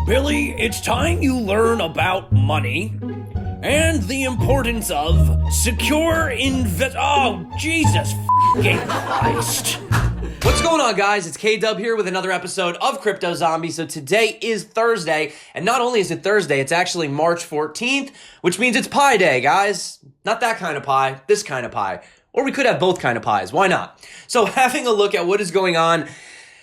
Billy, it's time you learn about money and the importance of secure Oh, Jesus f***ing Christ. What's going on, guys? It's K-Dub here with another episode of Crypto Zombie. So today is Thursday, and not only is it Thursday, it's actually March 14th, which means it's Pie Day, guys. Not that kind of pie, this kind of pie. Or we could have both kind of pies, why not? So having a look at what is going on,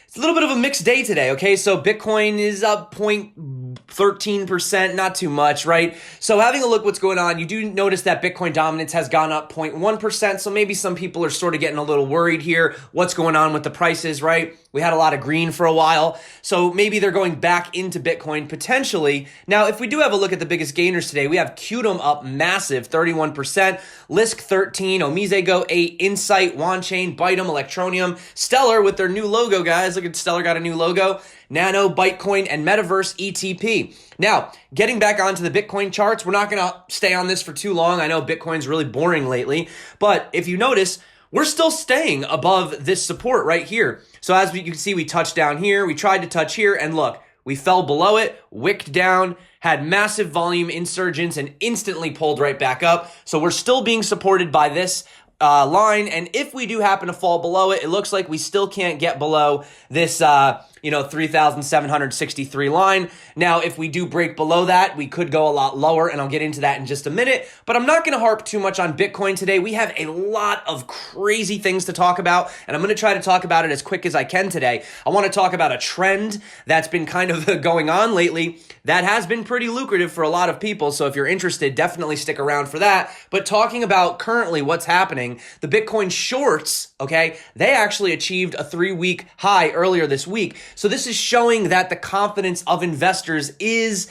it's a little bit of a mixed day today, okay? So Bitcoin is up 0.13%, not too much, right? So having a look what's going on, you do notice that Bitcoin dominance has gone up 0.1%, so maybe some people are sort of getting a little worried here. What's going on with the prices, right? We had a lot of green for a while, so maybe they're going back into Bitcoin potentially. Now, if we do have a look at the biggest gainers today, we have Qtum up massive, 31%, Lisk 13, Omisego 8, Insight, OneChain, Bytem, Electroneum, Stellar with their new logo, guys. Look at Stellar got a new logo. Nano, Bytecoin, and Metaverse ETP. Now, getting back onto the Bitcoin charts, we're not going to stay on this for too long. I know Bitcoin's really boring lately, but if you notice, we're still staying above this support right here. So as you can see, we touched down here, we tried to touch here, and look, we fell below it, wicked down, had massive volume insurgence, and instantly pulled right back up. So we're still being supported by this line, and if we do happen to fall below it, it looks like we still can't get below this 3,763 line. Now, if we do break below that, we could go a lot lower, and I'll get into that in just a minute, but I'm not going to harp too much on Bitcoin today. We have a lot of crazy things to talk about, and I'm going to try to talk about it as quick as I can today. I want to talk about a trend that's been kind of going on lately that has been pretty lucrative for a lot of people, so if you're interested, definitely stick around for that. But talking about currently what's happening, the Bitcoin shorts, okay, they actually achieved a 3-week high earlier this week. So this is showing that the confidence of investors is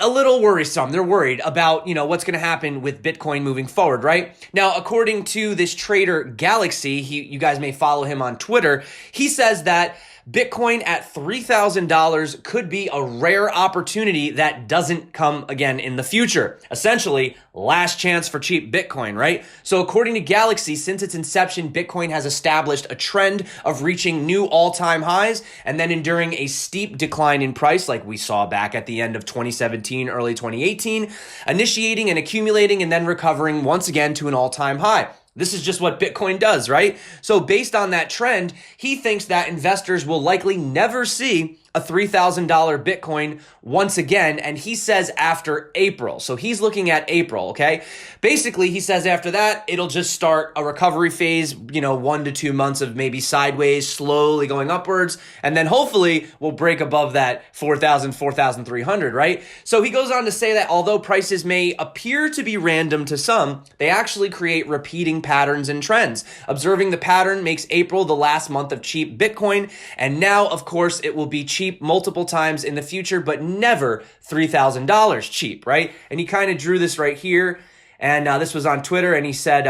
a little worrisome. They're worried about, what's going to happen with Bitcoin moving forward, right? Now, according to this trader Galaxy, you guys may follow him on Twitter, he says that Bitcoin at $3,000 could be a rare opportunity that doesn't come again in the future. Essentially, last chance for cheap Bitcoin, right? So according to Galaxy, since its inception, Bitcoin has established a trend of reaching new all-time highs and then enduring a steep decline in price like we saw back at the end of 2017, early 2018, initiating and accumulating and then recovering once again to an all-time high. This is just what Bitcoin does, right? So based on that trend, he thinks that investors will likely never see a $3,000 Bitcoin once again, and he says after April. So he's looking at April, okay? Basically, he says after that, it'll just start a recovery phase, 1 to 2 months of maybe sideways, slowly going upwards, and then hopefully we'll break above that 4,000, 4,300, right? So he goes on to say that although prices may appear to be random to some, they actually create repeating patterns and trends. Observing the pattern makes April the last month of cheap Bitcoin, and now, of course, it will be cheap multiple times in the future, but never $3,000 cheap, right? And he kind of drew this right here, and this was on Twitter, and he said,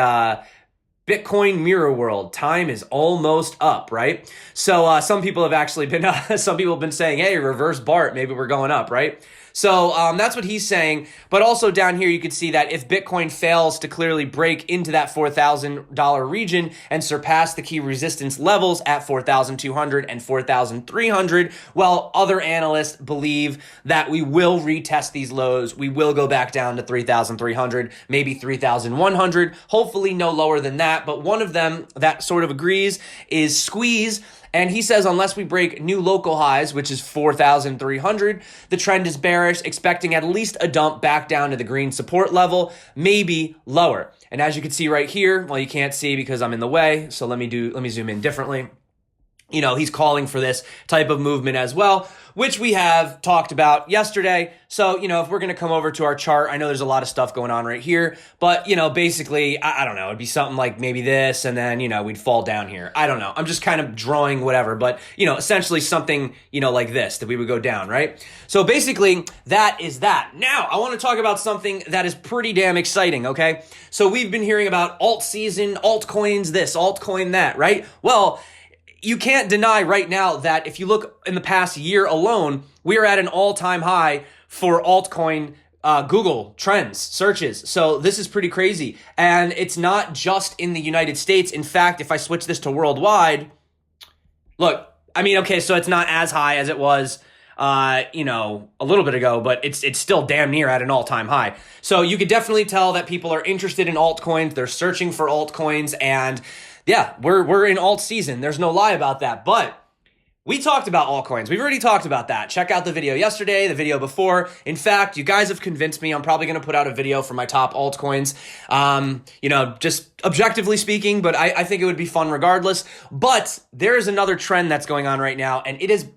Bitcoin mirror world, time is almost up, right? So some people have actually been, some people have been saying, hey, reverse Bart, maybe we're going up, right? So that's what he's saying. But also down here, you can see that if Bitcoin fails to clearly break into that $4,000 region and surpass the key resistance levels at 4,200 and 4,300, well, other analysts believe that we will retest these lows. We will go back down to 3,300, maybe 3,100, hopefully no lower than that. But one of them that sort of agrees is Squeeze. And he says unless we break new local highs, which is 4,300, the trend is bearish, expecting at least a dump back down to the green support level, maybe lower. And as you can see right here, well, you can't see because I'm in the way, so let me zoom in differently. He's calling for this type of movement as well, which we have talked about yesterday. So, if we're going to come over to our chart, I know there's a lot of stuff going on right here, but, basically, I don't know, it'd be something like maybe this, and then, we'd fall down here. I don't know. I'm just kind of drawing whatever, but, essentially something, like this, that we would go down, right? So basically, that is that. Now, I want to talk about something that is pretty damn exciting, okay? So we've been hearing about alt season, altcoins this, altcoin that, right? Well, you can't deny right now that if you look in the past year alone, we are at an all-time high for altcoin Google trends, searches. So this is pretty crazy. And it's not just in the United States. In fact, if I switch this to worldwide, look, I mean, okay, so it's not as high as it was a little bit ago, but it's still damn near at an all-time high. So you could definitely tell that people are interested in altcoins. They're searching for altcoins, and yeah, we're in alt season. There's no lie about that. But we talked about altcoins. We've already talked about that. Check out the video yesterday, the video before. In fact, you guys have convinced me. I'm probably going to put out a video for my top altcoins. Just objectively speaking, but I think it would be fun regardless. But there is another trend that's going on right now, and it has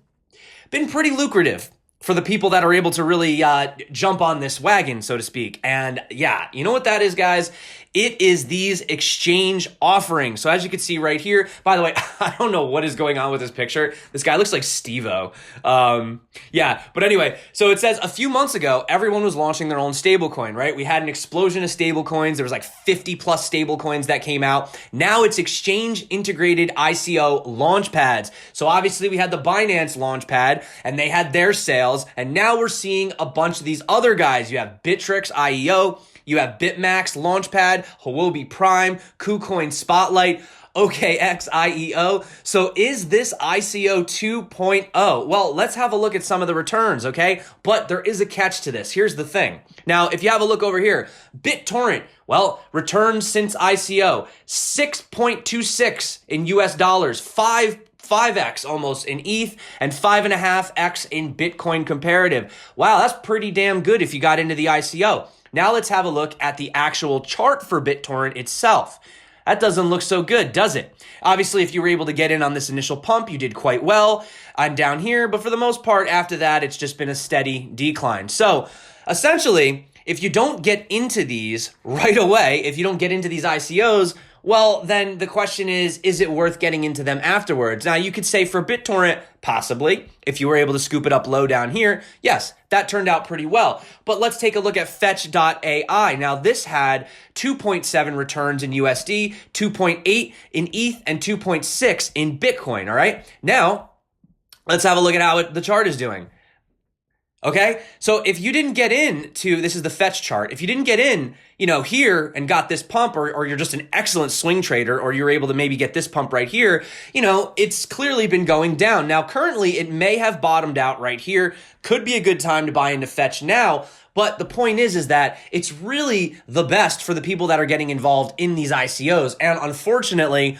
been pretty lucrative for the people that are able to really jump on this wagon, so to speak. And yeah, you know what that is, guys? It is these exchange offerings. So as you can see right here, by the way, I don't know what is going on with this picture. This guy looks like Steve-O. But anyway, so it says a few months ago, everyone was launching their own stablecoin, right? We had an explosion of stablecoins. There was like 50 plus stablecoins that came out. Now it's exchange integrated ICO launch pads. So obviously we had the Binance launch pad and they had their sales. And now we're seeing a bunch of these other guys. You have Bittrex IEO, you have BitMax Launchpad, Huobi Prime, KuCoin Spotlight, OKX IEO. So is this ICO 2.0? Well, let's have a look at some of the returns, okay? But there is a catch to this. Here's the thing. Now, if you have a look over here, BitTorrent, well, returns since ICO, 6.26 in US dollars, 5x almost in ETH, and 5.5x in Bitcoin comparative. Wow, that's pretty damn good if you got into the ICO. Now let's have a look at the actual chart for BitTorrent itself. That doesn't look so good, does it? Obviously, if you were able to get in on this initial pump, you did quite well. I'm down here, but for the most part, after that, it's just been a steady decline. So essentially, if you don't get into these right away, if you don't get into these ICOs, well, then the question is it worth getting into them afterwards? Now, you could say for BitTorrent, possibly. If you were able to scoop it up low down here, yes, that turned out pretty well. But let's take a look at Fetch.ai. Now, this had 2.7 returns in USD, 2.8 in ETH, and 2.6 in Bitcoin, all right? Now, let's have a look at how the chart is doing. Okay, so if you didn't get this is the Fetch chart. If you didn't get in, here and got this pump, or you're just an excellent swing trader, or you're able to maybe get this pump right here, it's clearly been going down. Now, currently, it may have bottomed out right here. Could be a good time to buy into Fetch now. But the point is that it's really the best for the people that are getting involved in these ICOs. And unfortunately,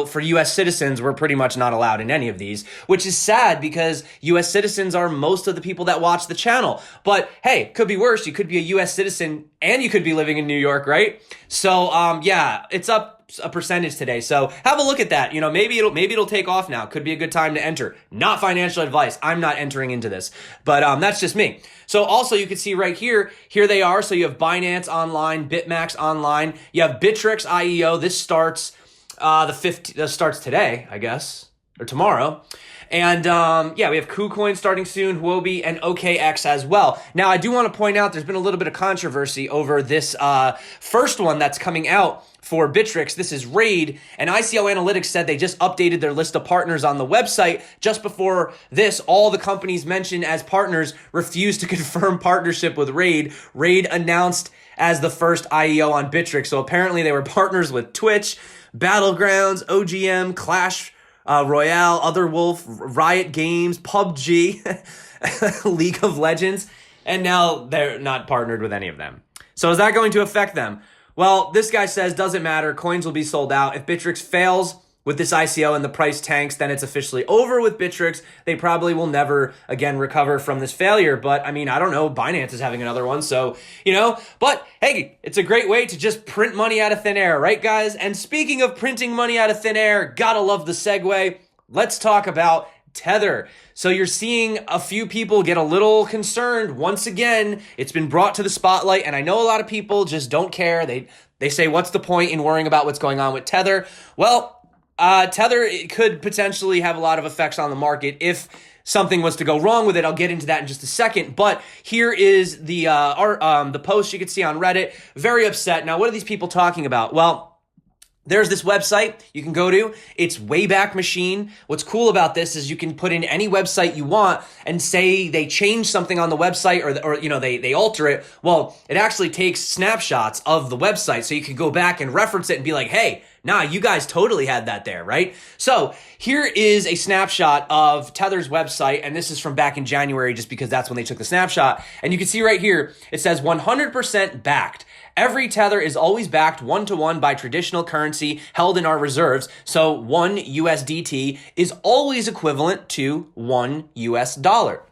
for US citizens, we're pretty much not allowed in any of these, which is sad because US citizens are most of the people that watch the channel. But hey, could be worse. You could be a US citizen and you could be living in New York, right? So, it's up a percentage today. So have a look at that. Maybe it'll take off now. Could be a good time to enter. Not financial advice. I'm not entering into this, but that's just me. So also you can see right here they are. So you have Binance online, BitMax online. You have Bittrex IEO. This starts this starts today, I guess, or tomorrow. And we have KuCoin starting soon, Huobi, and OKX as well. Now, I do want to point out there's been a little bit of controversy over this first one that's coming out for Bittrex. This is Raid, and ICO Analytics said they just updated their list of partners on the website. Just before this, all the companies mentioned as partners refused to confirm partnership with Raid. Raid announced as the first IEO on Bittrex. So apparently they were partners with Twitch, Battlegrounds, OGM, Clash Royale, Otherwolf, Riot Games, PUBG, League of Legends, and now they're not partnered with any of them. So is that going to affect them? Well, this guy says doesn't matter. Coins will be sold out. If Bittrex fails with this ICO and the price tanks, then it's officially over with Bittrex. They probably will never again recover from this failure. But I mean, I don't know. Binance is having another one. So, but hey, it's a great way to just print money out of thin air, right, guys? And speaking of printing money out of thin air, gotta love the segue. Let's talk about Tether. So you're seeing a few people get a little concerned. Once again, it's been brought to the spotlight, and I know a lot of people just don't care. They say, what's the point in worrying about what's going on with Tether? Well, Tether could potentially have a lot of effects on the market if something was to go wrong with it. I'll get into that in just a second. But here is the post you can see on Reddit. Very upset. Now, what are these people talking about? Well, there's this website you can go to. It's Wayback Machine. What's cool about this is you can put in any website you want and say they change something on the website or they alter it. Well, it actually takes snapshots of the website so you can go back and reference it and be like, hey, Nah, you guys totally had that there, right? So here is a snapshot of Tether's website, and this is from back in January just because that's when they took the snapshot. And you can see right here, it says 100% backed. Every Tether is always backed 1-to-1 by traditional currency held in our reserves. So 1 USDT is always equivalent to 1 US dollar.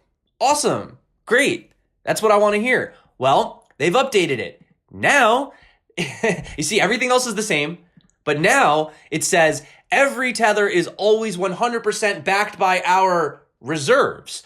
Awesome. Great. That's what I want to hear. Well, they've updated it. Now, you see, everything else is the same, but now it says every Tether is always 100% backed by our reserves,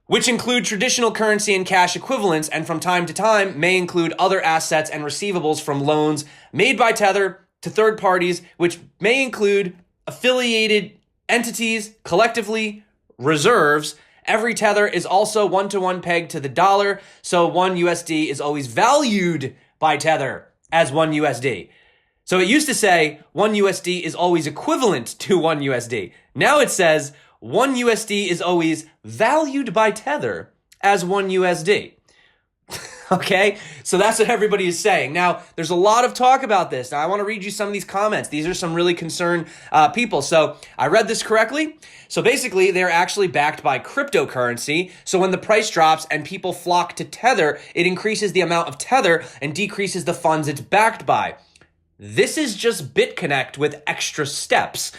which include traditional currency and cash equivalents, and from time to time may include other assets and receivables from loans made by Tether to third parties, which may include affiliated entities, collectively, reserves. Every Tether is also 1-to-1 pegged to the dollar, so 1 USD is always valued by Tether as 1 USD. So it used to say 1 USD is always equivalent to 1 USD. Now it says 1 USD is always valued by Tether as 1 USD. Okay, so that's what everybody is saying. Now, there's a lot of talk about this. Now, I want to read you some of these comments. These are some really concerned people. So I read this correctly. So basically, they're actually backed by cryptocurrency. So when the price drops and people flock to Tether, it increases the amount of Tether and decreases the funds it's backed by. This is just BitConnect with extra steps.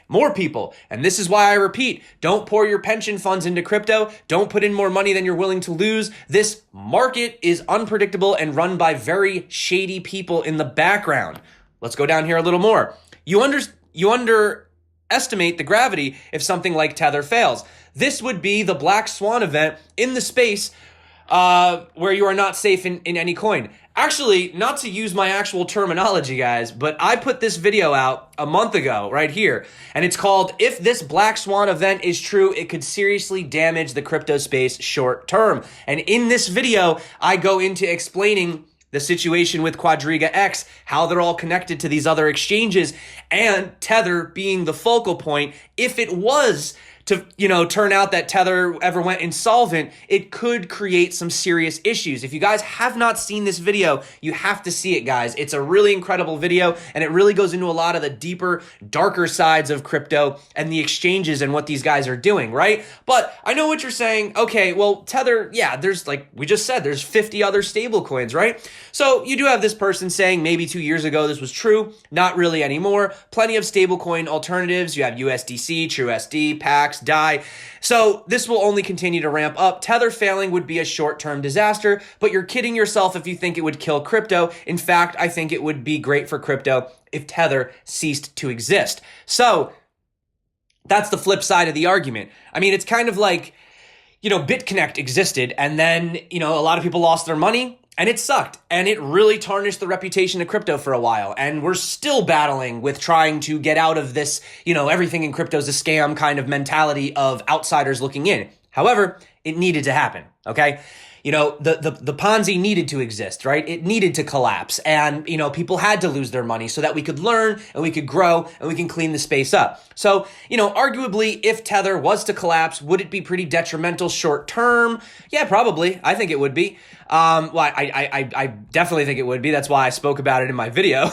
More people, and this is why I repeat, don't pour your pension funds into crypto. Don't put in more money than you're willing to lose. This market is unpredictable and run by very shady people in the background. Let's go down here a little more. You underestimate the gravity if something like Tether fails. This would be the black swan event in the space where you are not safe in any coin. Actually, not to use my actual terminology, guys, but I put this video out a month ago right here, and it's called, If This Black Swan Event Is True, It Could Seriously Damage the Crypto Space Short Term. And in this video, I go into explaining the situation with Quadriga X, how they're all connected to these other exchanges, and Tether being the focal point. If it was to, turn out that Tether ever went insolvent, it could create some serious issues. If you guys have not seen this video, you have to see it, guys. It's a really incredible video, and it really goes into a lot of the deeper, darker sides of crypto and the exchanges and what these guys are doing, right? But I know what you're saying. Okay, well, Tether, yeah, there's, like we just said, there's 50 other stable coins, right? So you do have this person saying maybe 2 years ago this was true, not really anymore. Plenty of stablecoin alternatives. You have USDC, TrueSD, PAX, DAI. So this will only continue to ramp up. Tether failing would be a short-term disaster, but you're kidding yourself if you think it would kill crypto. In fact, I think it would be great for crypto if Tether ceased to exist. So that's the flip side of the argument. I mean, it's kind of like, BitConnect existed, and then, a lot of people lost their money, and it sucked, and it really tarnished the reputation of crypto for a while, and we're still battling with trying to get out of this, everything in crypto is a scam kind of mentality of outsiders looking in. However, it needed to happen, okay? The Ponzi needed to exist, right? It needed to collapse, and, people had to lose their money so that we could learn and we could grow and we can clean the space up. So, arguably, if Tether was to collapse, would it be pretty detrimental short term? Yeah, probably. I think it would be. I definitely think it would be. That's why I spoke about it in my video,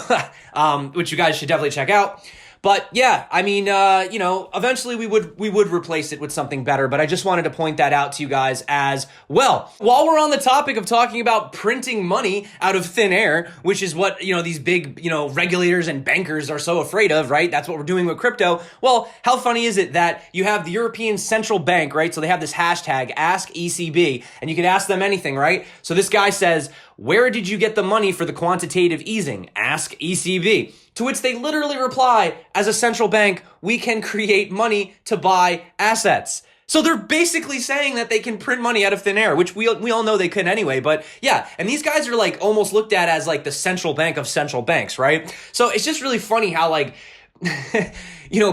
which you guys should definitely check out. But yeah, I mean, eventually we would replace it with something better, but I just wanted to point that out to you guys as well. While we're on the topic of talking about printing money out of thin air, which is what, these big, regulators and bankers are so afraid of, right? That's what we're doing with crypto. Well, how funny is it that you have the European Central Bank, right? So they have this hashtag, Ask ECB, and you can ask them anything, right? So this guy says, where did you get the money for the quantitative easing? Ask ECB. To which they literally reply, as a central bank, we can create money to buy assets. So they're basically saying that they can print money out of thin air, which we all know they could anyway. But yeah, and these guys are like almost looked at as like the central bank of central banks, right? So it's just really funny how like,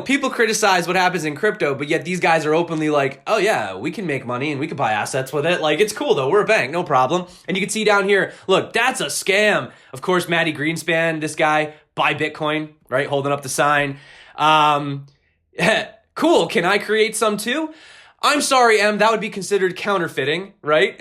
people criticize what happens in crypto, but yet these guys are openly like, oh yeah, we can make money and we can buy assets with it. Like, it's cool though. We're a bank, no problem. And you can see down here, look, that's a scam. Of course, Matty Greenspan, this guy, buy Bitcoin, right? Holding up the sign. Cool. Can I create some too? I'm sorry, M. That would be considered counterfeiting, right?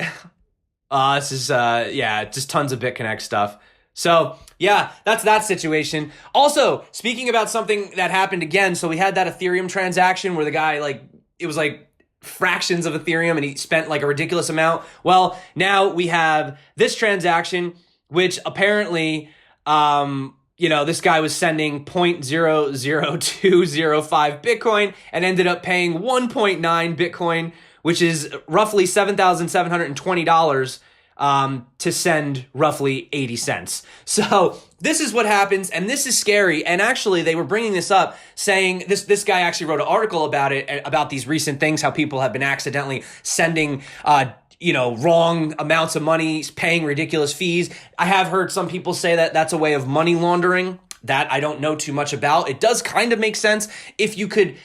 This is, just tons of BitConnect stuff. So yeah, that's that situation. Also, speaking about something that happened again, so we had that Ethereum transaction where the guy, like, it was like fractions of Ethereum and he spent like a ridiculous amount. Well, now we have this transaction, which apparently, this guy was sending 0.00205 Bitcoin and ended up paying 1.9 Bitcoin, which is roughly $7,720 to send roughly 80 cents. So this is what happens, and this is scary. And actually, they were bringing this up, saying this guy actually wrote an article about it, about these recent things, how people have been accidentally sending wrong amounts of money, paying ridiculous fees. I have heard some people say that that's a way of money laundering. That I don't know too much about. It does kind of make sense if you could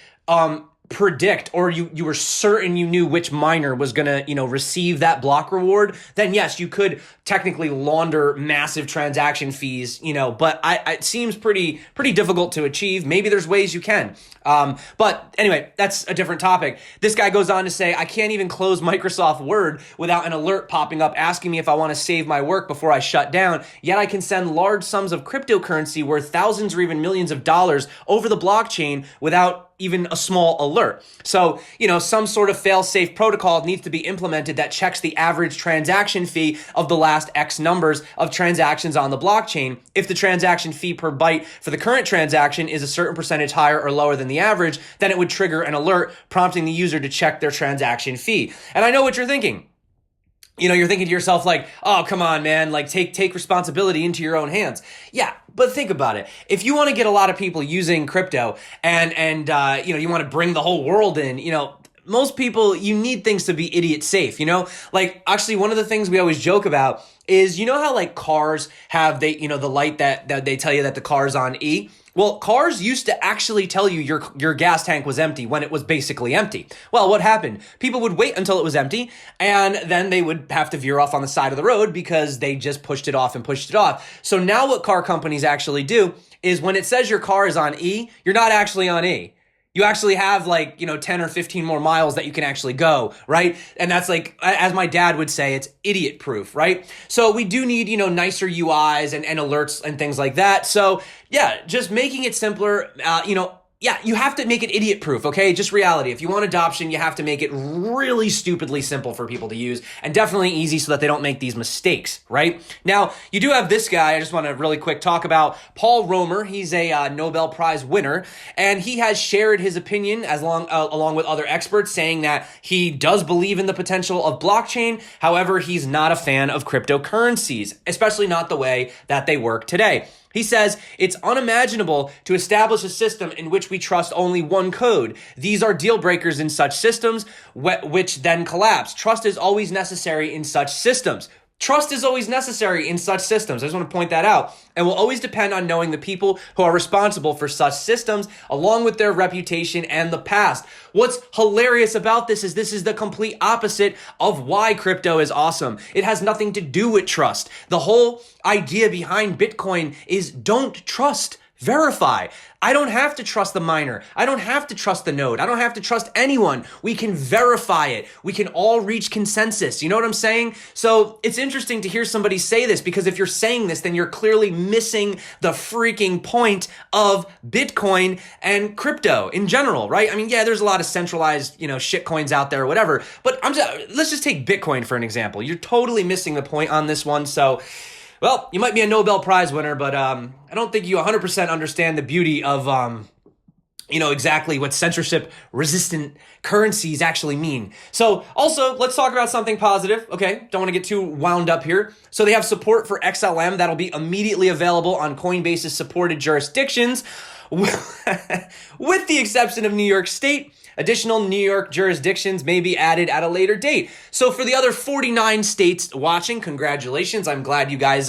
predict, or you were certain you knew which miner was gonna receive that block reward, then yes, you could technically launder massive transaction fees, but it seems pretty difficult to achieve. Maybe there's ways you can. But anyway, that's a different topic. This guy goes on to say, I can't even close Microsoft Word without an alert popping up asking me if I want to save my work before I shut down, yet I can send large sums of cryptocurrency worth thousands or even millions of dollars over the blockchain without even a small alert. So, some sort of fail-safe protocol needs to be implemented that checks the average transaction fee of the last X numbers of transactions on the blockchain. If the transaction fee per byte for the current transaction is a certain percentage higher or lower than the average, then it would trigger an alert prompting the user to check their transaction fee. And I know what you're thinking. You're thinking to yourself like, oh, come on, man, like take responsibility into your own hands. Yeah, but think about it. If you want to get a lot of people using crypto and you want to bring the whole world in, most people, you need things to be idiot safe, Like, actually, one of the things we always joke about is, how like cars have the light that they tell you that the car's on E? Well, cars used to actually tell you your gas tank was empty when it was basically empty. Well, what happened? People would wait until it was empty, and then they would have to veer off on the side of the road because they just pushed it off. So now what car companies actually do is when it says your car is on E, you're not actually on E. You actually have 10 or 15 more miles that you can actually go, right? And that's like, as my dad would say, it's idiot proof, right? So we do need, nicer UIs and alerts and things like that. So yeah, just making it simpler, you have to make it idiot proof, okay? Just reality. If you want adoption, you have to make it really stupidly simple for people to use and definitely easy so that they don't make these mistakes, right? Now, you do have this guy. I just want to really quick talk about Paul Romer. He's a Nobel Prize winner, and he has shared his opinion along with other experts, saying that he does believe in the potential of blockchain. However, he's not a fan of cryptocurrencies, especially not the way that they work today. He says, it's unimaginable to establish a system in which we trust only one code. These are deal breakers in such systems, which then collapse. Trust is always necessary in such systems. Trust is always necessary in such systems. I just want to point that out. And will always depend on knowing the people who are responsible for such systems, along with their reputation and the past. What's hilarious about this is the complete opposite of why crypto is awesome. It has nothing to do with trust. The whole idea behind Bitcoin is don't trust. Verify. I don't have to trust the miner. I don't have to trust the node. I don't have to trust anyone. We can verify it. We can all reach consensus. You know what I'm saying? So it's interesting to hear somebody say this, because if you're saying this, then you're clearly missing the freaking point of Bitcoin and crypto in general, right? I mean, yeah, there's a lot of centralized, shit coins out there or whatever, but let's just take Bitcoin for an example. You're totally missing the point on this one. So, well, you might be a Nobel Prize winner, but I don't think you 100% understand the beauty of, exactly what censorship-resistant currencies actually mean. So, also, let's talk about something positive, okay? Don't want to get too wound up here. So, they have support for XLM that'll be immediately available on Coinbase's supported jurisdictions, with the exception of New York State. Additional New York jurisdictions may be added at a later date. So for the other 49 states watching, congratulations. I'm glad you guys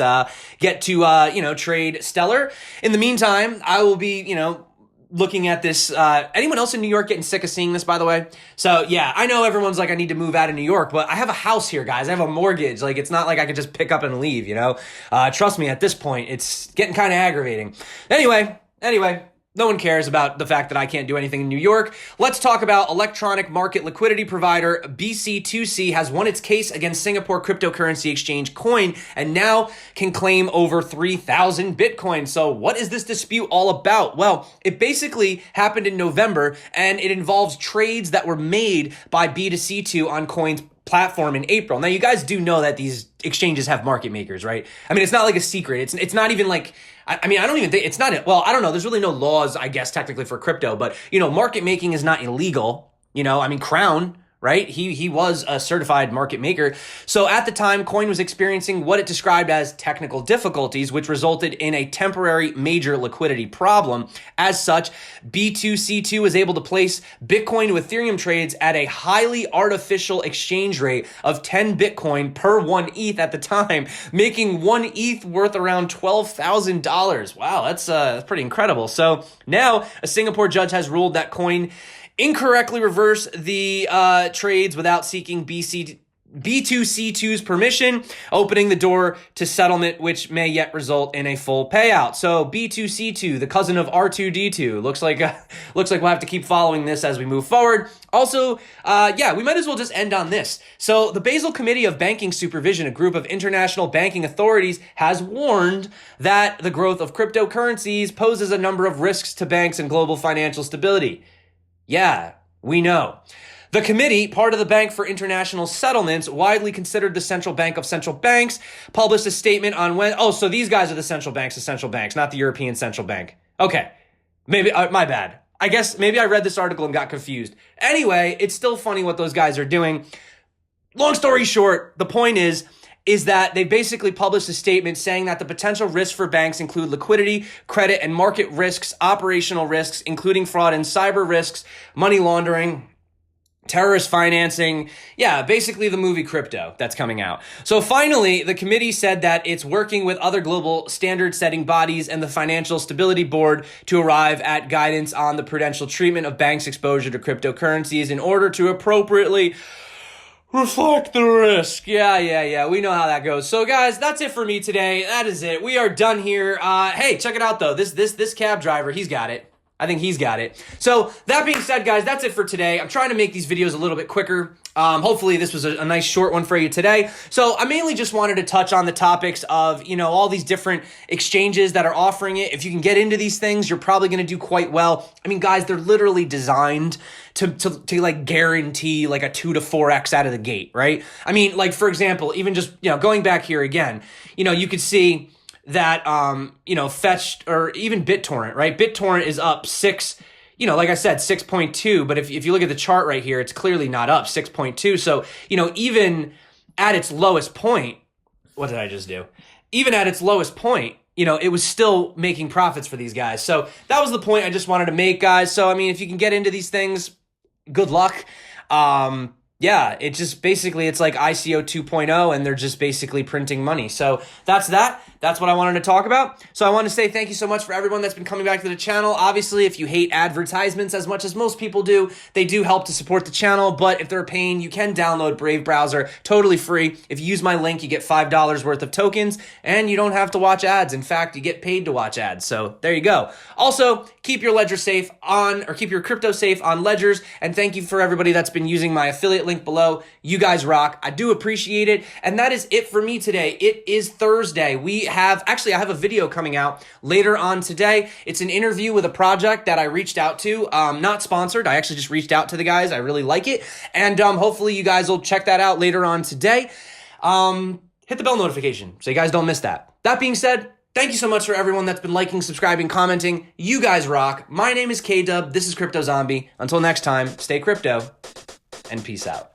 get to, trade Stellar. In the meantime, I will be, looking at this. Anyone else in New York getting sick of seeing this, by the way? So yeah, I know everyone's like, I need to move out of New York, but I have a house here, guys. I have a mortgage. Like, it's not like I could just pick up and leave, Trust me, at this point, it's getting kind of aggravating. Anyway, No one cares about the fact that I can't do anything in New York. Let's talk about electronic market liquidity provider BC2C has won its case against Singapore cryptocurrency exchange Quoine and now can claim over 3,000 Bitcoin. So what is this dispute all about? Well, it basically happened in November and it involves trades that were made by B2C2 on Quoine's platform in April. Now, you guys do know that these exchanges have market makers, right? I mean, it's not like a secret. It's not even like, I mean, I don't even think, it's not, well, I don't know. There's really no laws, I guess, technically for crypto, but, market making is not illegal. I mean, Crown, right? He was a certified market maker. So at the time, Quoine was experiencing what it described as technical difficulties, which resulted in a temporary major liquidity problem. As such, B2C2 was able to place Bitcoin to Ethereum trades at a highly artificial exchange rate of 10 Bitcoin per 1 ETH at the time, making 1 ETH worth around $12,000. Wow, that's pretty incredible. So now a Singapore judge has ruled that Quoine incorrectly reverse the trades without seeking B2C2's permission, opening the door to settlement, which may yet result in a full payout. So B2C2, the cousin of R2D2, looks like we'll have to keep following this as we move forward. Also, we might as well just end on this. So the Basel Committee of Banking Supervision, a group of international banking authorities, has warned that the growth of cryptocurrencies poses a number of risks to banks and global financial stability. Yeah, we know. The committee, part of the Bank for International Settlements, widely considered the central bank of central banks, published a statement on so these guys are the central banks, not the European Central Bank. Okay, maybe, my bad. I guess maybe I read this article and got confused. Anyway, it's still funny what those guys are doing. Long story short, the point is that they basically published a statement saying that the potential risks for banks include liquidity, credit, and market risks, operational risks, including fraud and cyber risks, money laundering, terrorist financing. Yeah, basically the movie Crypto that's coming out. So finally, the committee said that it's working with other global standard-setting bodies and the Financial Stability Board to arrive at guidance on the prudential treatment of banks' exposure to cryptocurrencies in order to appropriately reflect the risk. Yeah. We know how that goes. So guys, that's it for me today. That is it. We are done here. Hey, check it out though. This cab driver, he's got it. I think he's got it. So that being said, guys, that's it for today. I'm trying to make these videos a little bit quicker. Hopefully this was a nice short one for you today. So I mainly just wanted to touch on the topics of, all these different exchanges that are offering it. If you can get into these things, you're probably going to do quite well. I mean, guys, they're literally designed to like guarantee like a 2 to 4x out of the gate, right? I mean, like for example, even just, going back here again, you could see that, Fetched or even BitTorrent, right? BitTorrent is up like I said, 6.2, but if you look at the chart right here, it's clearly not up 6.2. So, even at its lowest point, what did I just do? Even at its lowest point, it was still making profits for these guys. So that was the point I just wanted to make, guys. So, I mean, if you can get into these things, good luck. It just basically, it's like ICO 2.0 and they're just basically printing money. So that's that. That's what I wanted to talk about. So I want to say thank you so much for everyone that's been coming back to the channel. Obviously, if you hate advertisements as much as most people do, they do help to support the channel. But if they're a pain, you can download Brave Browser totally free. If you use my link, you get $5 worth of tokens and you don't have to watch ads. In fact, you get paid to watch ads. So there you go. Also, keep your ledger safe keep your crypto safe on ledgers. And thank you for everybody that's been using my affiliate link below. You guys rock. I do appreciate it. And that is it for me today. It is Thursday. I have a video coming out later on today. It's an interview with a project that I reached out to. Not sponsored. I actually just reached out to the guys. I really like it. And hopefully you guys will check that out later on today. Hit the bell notification so you guys don't miss that. That being said, thank you so much for everyone that's been liking, subscribing, commenting. You guys rock. My name is K-Dub. This is Crypto Zombie. Until next time, stay crypto and peace out.